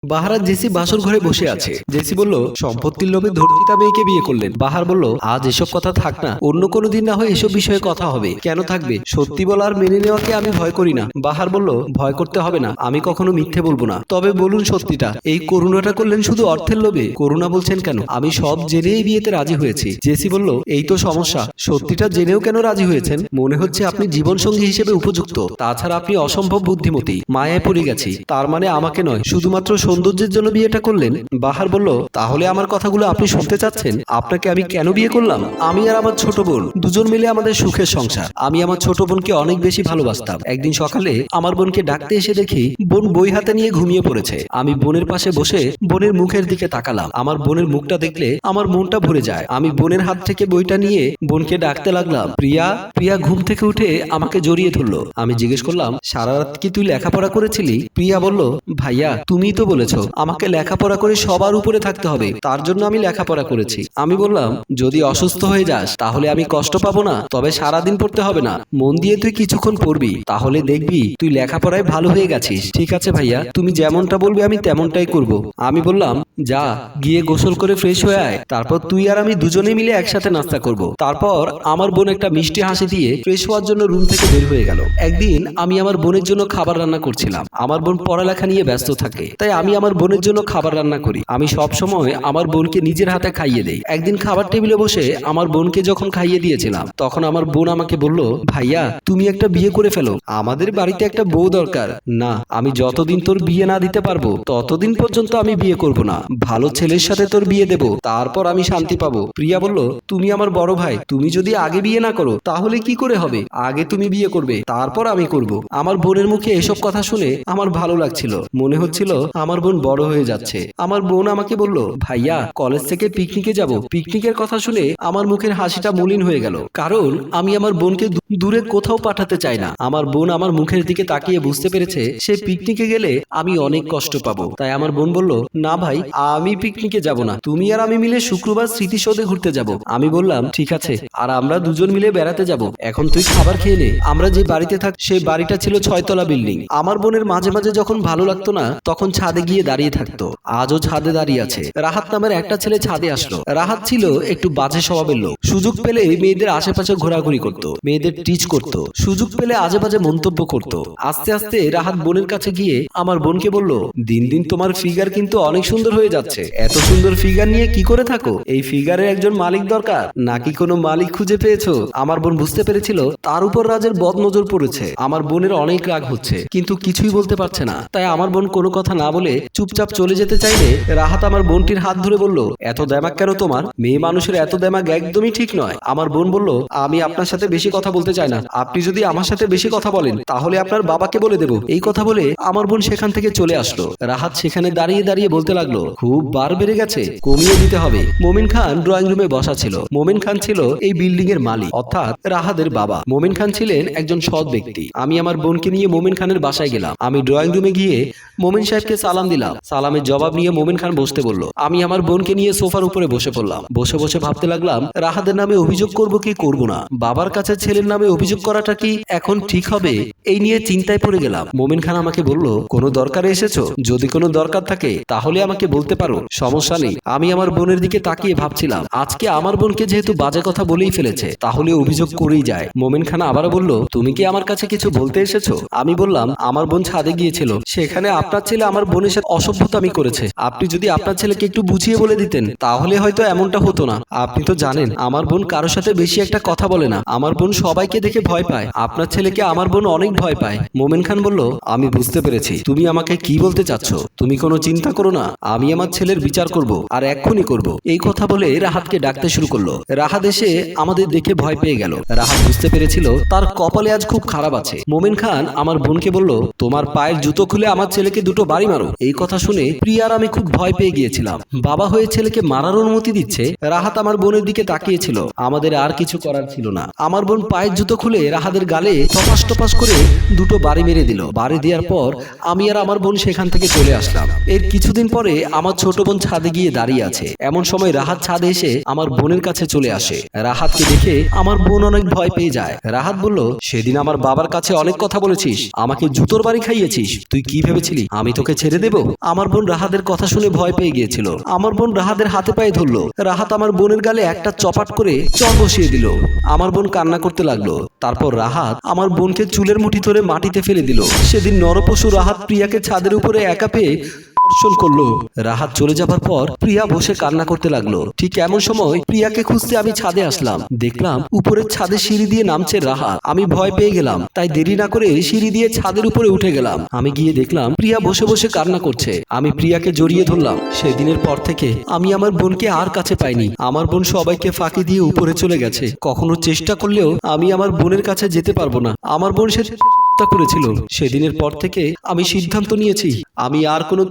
বাহার JC বাসর ঘরে বসে আছে। জেসি বলল, সম্পত্তির লোভে ধর্ষিতা মেয়েকে বিয়ে করলেন। বাহার বলল, আজ এসব কথা থাক না, অন্য কোনো দিন না হয় এসব বিষয়ে কথা হবে। কেন থাকবে? সত্যি বলা আর মেনে নেওয়াকে আমি ভয় করি না। বাহার বলল, ভয় করতে হবে না, আমি কখনো মিথ্যে বলবো না। তবে বলুন সত্যিটা, এই করুণাটা করলেন শুধু অর্থের লোভে? করুণা বলছেন কেন? আমি সব জেনেই বিয়েতে রাজি হয়েছি। জেসি বলল, এই তো সমস্যা, সত্যিটা জেনেও কেন রাজি হয়েছেন? মনে হচ্ছে আপনি জীবনসঙ্গী হিসেবে উপযুক্ত, তাছাড়া আপনি অসম্ভব বুদ্ধিমতী। মায়ায় পড়ে গেছি। তার মানে আমাকে নয়, শুধুমাত্র সৌন্দর্যের জন্য বিয়েটা করলেন? বাহার বলল, তাহলে আমার কথাগুলো আপনি শুনতে চাচ্ছেন? আপনাকে আমি কেন বিয়ে করলাম? আমি আর আমার ছোট বোন দুজন মিলে আমাদের সুখের সংসার। আমি আমার ছোট বোনকে অনেক বেশি ভালোবাসতাম। একদিন সকালে আমার বোনকে ডাকতে এসে দেখি বোন বই হাতে নিয়ে ঘুমিয়ে পড়েছে। আমি বোনের পাশে বসে বোনের মুখের দিকে তাকালাম। আমার বোনের মুখটা দেখলে আমার মনটা ভরে যায়। আমি বোনের হাত থেকে বইটা নিয়ে বোনকে ডাকতে লাগলাম, প্রিয়া। প্রিয়া ঘুম থেকে উঠে আমাকে জড়িয়ে ধরলো। আমি জিজ্ঞেস করলাম, সারা রাত কি তুই লেখাপড়া করেছিলি? প্রিয়া বলল, ভাইয়া তুমিই তো বলেছো আমাকে লেখাপড়া করে সবার উপরে থাকতে হবে, তার জন্য আমি লেখাপড়া করেছি। আমি বললাম, যদি অসুস্থ হয়ে যাস তাহলে আমি কষ্ট পাবো না, তবে সারাদিন পড়তে হবে না, মন দিয়ে তুই কিছুক্ষণ পড়বি, তাহলে দেখবি তুই লেখাপড়ায় ভালো হয়ে গেছিস। ঠিক আছে ভাইয়া, তুমি যেমনটা বলবে আমি তেমনটাই করব। আমি বললাম, যা গিয়ে গোসল করে ফ্রেশ হয়ে আয়, তারপর তুই আর আমি দুজনে মিলে একসাথে নাস্তা করব। তারপর আমার বোন একটা মিষ্টি হাসি দিয়ে ফ্রেশ হওয়ার জন্য রুম থেকে বের হয়ে গেল। একদিন আমি আমার বোনের জন্য খাবার রান্না করছিলাম। আমার বোন পড়ালেখা নিয়ে ব্যস্ত থাকে, তাই আমি আমার বোনের জন্য খাবার রান্না করি। আমি সব সময় আমার বোনকে নিজের হাতে খাইয়ে দেই। একদিন খাবার টেবিলে বসে আমার বোনকে যখন খাইয়ে দিয়েছিলাম, তখন আমার বোন আমাকে বলল, ভাইয়া তুমি একটা বিয়ে করে ফেলো, আমাদের বাড়িতে একটা বউ দরকার। না, আমি যতদিন তোর বিয়ে না দিতে পারবো ততদিন পর্যন্ত আমি বিয়ে করব না। ভালো ছেলের সাথে তোর বিয়ে দেব, তারপর আমি শান্তি পাবো। প্রিয়া বলল, তুমি আমার বড় ভাই, তুমি যদি আগে বিয়ে না করো তাহলে কি করে হবে? আগে তুমি বিয়ে করবে, তারপর আমি করব। আমার বোনের মুখে এসব কথা শুনে আমার ভালো লাগছিল। মনে হচ্ছিল আমার বোন বড় হয়ে যাচ্ছে। আমার বোন আমাকে বলল, ভাইয়া কলেজ থেকে পিকনিকে যাব। পিকনিকের কথা শুনে আমার মুখের হাসিটা মলিন হয়ে গেল, কারণ আমি আমার বোনকে দূরে কোথাও পাঠাতে চাই না। আমার বোন আমার মুখের দিকে তাকিয়ে বুঝতে পেরেছে সে পিকনিকে গেলে আমি অনেক কষ্ট পাবো। তাই আমার বোন বলল, না ভাই, আমি পিকনিকে যাব না, তুমি আর আমি মিলে শুক্রবার স্মৃতিসৌধে ঘুরতে যাব। আমি বললাম, ঠিক আছে, আর আমরা দুজন মিলে বেড়াতে যাব। এখন তুই খাবার খেয়ে নে। আমরা যে বাড়িতে থাক সেই বাড়িটা ছিল 6 তলা বিল্ডিং। আমার বোনের মাঝে মাঝে যখন ভালো লাগতো না তখন ছাদে গিয়ে দাঁড়িয়ে থাকতো। আজও ছাদে দাঁড়িয়ে আছে। রাহাত নামের একটা ছেলে ছাদে আসলো। রাহাত ছিল একটু বাজে স্বভাবের লোক। সুযোগ পেলে মেয়েদের আশেপাশে ঘোরাঘুরি করত, মেয়েদের টিচ করত, সুযোগ পেলে আজে বাজে মন্তব্য করত। আস্তে আস্তে রাহাত বোনের কাছে গিয়ে আমার বোনকে বলল, দিন দিন তোমার ফিগার কিন্তু অনেক সুন্দর হয়ে যাচ্ছে। এত সুন্দর ফিগার নিয়ে কি করে থাকো? এই ফিগারের একজন মালিক দরকার, নাকি কোনো মালিক খুঁজে পেয়েছো? আমার বোন বুঝতে পেরেছিল তার উপর রাজের বদনজর পড়েছে। আমার বোনের অনেক রাগ হচ্ছে, কিন্তু কিছুই বলতে পারছে না। তাই আমার বোন কোনো কথা না বলে চুপচাপ চলে যেতে চাইলে রাহাত আমার বোনটির হাত ধরে বলল, এত দেমাগ কেন তোমার? মেয়ে মানুষের এত দেমাগ একদমই ঠিক নয়। আমার বোন বলল, আমি আপনার সাথে বেশি কথা বলতে চাই না, আপনি যদি আমার সাথে বেশি কথা বলেন তাহলে আপনার বাবাকে বলে দেব। এই কথা বলে আমার বোন সেখান থেকে চলে আসলো। রাহাত সেখানে দাঁড়িয়ে দাঁড়িয়ে বলতে লাগলো, খুব বার বেড়ে গেছে, কমিয়ে দিতে হবে। মোমিন খান ড্রয়িং রুমে বসা ছিল। মোমিন খান ছিল এই বিল্ডিং এর মালিক, অর্থাৎ রাহাদের বাবা। মোমিন খান ছিলেন একজন সৎ ব্যক্তি। আমি আমার বোনকে নিয়ে মোমিন খানের বাসায় গেলাম। আমি ড্রয়িং রুমে গিয়ে মোমিন সাহেবকে সালাম দিলাম। সালামের জবাব নিয়ে মোমিন খান বসতে বলল। আমি আমার বোনকে নিয়ে সোফার উপরে বসে পড়লাম। বসে বসে ভাবতে লাগলাম, রাহাদের নামে অভিযোগ করব কি করব না। বাবার কাছে ছেলের নামে অভিযোগ করাটা কি এখন ঠিক হবে? এই নিয়ে চিন্তায় পড়ে গেলাম। মোমিন খান আমাকে বলল, কোনো দরকারে এসেছো? যদি কোনো দরকার থাকে তাহলে আমাকে বলতে পারো, সমস্যা নেই। আমি আমার বোনের দিকে তাকিয়ে ভাবছিলাম, আজকে আমার বোনকে যেহেতু বাজে কথা বলেই ফেলেছে তাহলে অভিযোগ করেই যায়। মোমিন খান আবারও বলল, তুমি কি আমার কাছে কিছু বলতে এসেছো? আমি বললাম, আমার বোন ছাদে গিয়েছিল, সেখানে আপনার ছেলে আমার বোনের সাথে অসভ্যতামি করেছে। আপনি যদি আপনার ছেলেকে একটু বুঝিয়ে বলে দিতেন তাহলে হয়তো এমনটা হতো না। আপনি তো জানেন আমার বোন কারোর সাথে বেশি একটা কথা বলে না। আমার বোন সবাইকে দেখে ভয় পায়। আপনার ছেলেকে আমার বোন অনেক ভয় পায়। মোমিন খান বলল, আমি বুঝতে পেরেছি তুমি আমাকে কি বলতে চাচ্ছ। তুমি কোনো চিন্তা করো না, আমি আমার ছেলের বিচার করব, আর এক্ষুনি করব। এই কথা বলে রাহাতকে ডাকতে শুরু করলো। রাহাত এসে আমাদের দেখে ভয় পেয়ে গেল। রাহাত বুঝতে পেরেছিল তার কপালে আজ খুব খারাপ আছে। মোমিন খান আমার বোনকে বলল, তোমার পায়ের জুতো খুলে আমার ছেলেকে দুটো বাড়ি মারো। এই কথা শুনে প্রিয়ার আমি খুব ভয় পেয়ে গিয়েছিলাম। বাবা হয়ে ছেলেকে মারার অনুমতি দিচ্ছে। রাহাত আমার বোনের দিকে তাকিয়েছিল। আমাদের আর কিছু করার ছিল না। আমার বোন পায়ের জুতো খুলে রাহাতের গালে টপাস টপাস করে দুটো বাড়ি মেরে দিল। বাড়ি দেওয়ার পর আমি আর আমার বোন সেখান থেকে চলে আসলাম। এর কিছুদিন পরে আমার ছোট বোন ছাদে গিয়ে দাঁড়িয়ে আছে। এমন সময় রাহাত ছাদে এসে আমার বোনের কাছে চলে আসে। রাহাতকে দেখে আমার বোন অনেক ভয় পেয়ে যায়। রাহাত বলল, সেদিন আমার বাবার কাছে অনেক কথা বলেছিস, আমাকে জুতোর বাড়ি খাইয়েছিস, তুই কি ভেবেছিলি আমি তোকে ছেড়ে দেব? দেব? আমার বোন রাহাতের কথা শুনে ভয় পেয়ে গিয়েছিল। আমার বোন রাহাতের হাতে পায়ে ধরলো। রাহাত আমার বোনের গালে একটা চপাট করে চর বসিয়ে দিল। আমার বোন কান্না করতে লাগলো। তারপর রাহাত আমার বোনকে চুলের মুঠি ধরে মাটিতে ফেলে দিল। সেদিন নরপশু রাহাত প্রিয়াকে ছাদের উপরে একা পেয়ে ধর্ষণ করলো। রাহাত চলে যাবার পর প্রিয়া বসে কান্না করতে লাগলো। ঠিক এমন সময় প্রিয়াকে খুঁজতে আমি ছাদে আসলাম। দেখলাম উপরের ছাদে সিঁড়ি দিয়ে নামছে রাহাত। আমি ভয় পেয়ে গেলাম, তাই দেরি না করে সিঁড়ি দিয়ে ছাদের উপরে উঠে গেলাম। আমি গিয়ে দেখলাম প্রিয়া বসে বসে কান্না করছে। আমি প্রিয়াকে জড়িয়ে ধরলাম। সেদিনের পর থেকে আমি আমার বোনকে আর কাছে পাইনি। আমার বোন সবাইকে ফাঁকি দিয়ে উপরে চলে গেছে। কখনো চেষ্টা করলেও আমি আমার বোনের কাছে যেতে পারবো না। আমার বোন সে করেছিল। সেদিনের পর থেকে আমি সিদ্ধান্ত নিয়েছি, আমি আর কোনো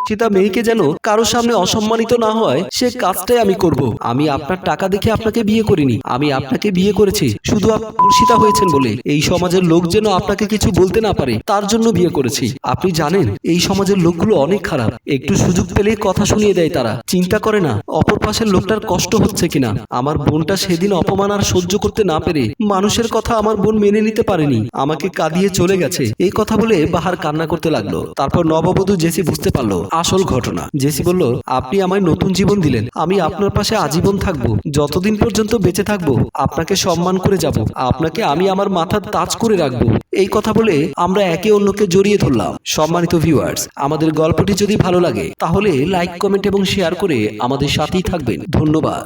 সীতা মেয়েকে যেন কারো সামনে অসম্মানিত না হয় সে কাজটাই আমি করব। আমি আপনার টাকা দেখে আপনাকে বিয়ে করিনি। আমি আপনাকে বিয়ে করেছি শুধু আপনি ধর্ষিতা হয়েছেন বলে। এই সমাজের লোক যেন আপনাকে কিছু বলতে না পারে তার জন্য বিয়ে করেছি। আপনি জানেন এই সমাজের লোকগুলো অনেক খারাপ। একটু সুযোগ পেলেই কথা শুনিয়ে দেয় তারা। চিন্তা করে না অপর পাশের লোকটার কষ্ট হচ্ছে কিনা। আমার বোনটা সেদিন অপমান আর সহ্য করতে না পেরে মানুষের কথা আমার বোন মেনে নিতে পারেনি, আমাকে কাঁদিয়ে চলে গেছে। এই কথা বলে বাহার কান্না করতে লাগলো। তারপর নববধূ জেসি বুঝতে পারলো আসল ঘটনা। জেসি বলল, আপনি আমায় নতুন জীবন দিলেন। আমি আপনার পাশে আজীবন থাকবো। যতদিন পর্যন্ত বেঁচে থাকবো আপনাকে সম্মান করে যাব। আপনাকে আমি আমার মাথার তাজ করে রাখবো। এই কথা বলে আমরা একে অন্যকে জড়িয়ে ধরলাম। সম্মানিত ভিউয়ার্স, আমাদের গল্পটি যদি ভালো লাগে তাহলে লাইক, কমেন্ট এবং শেয়ার করে আমাদের সাথেই থাকবেন। ধন্যবাদ।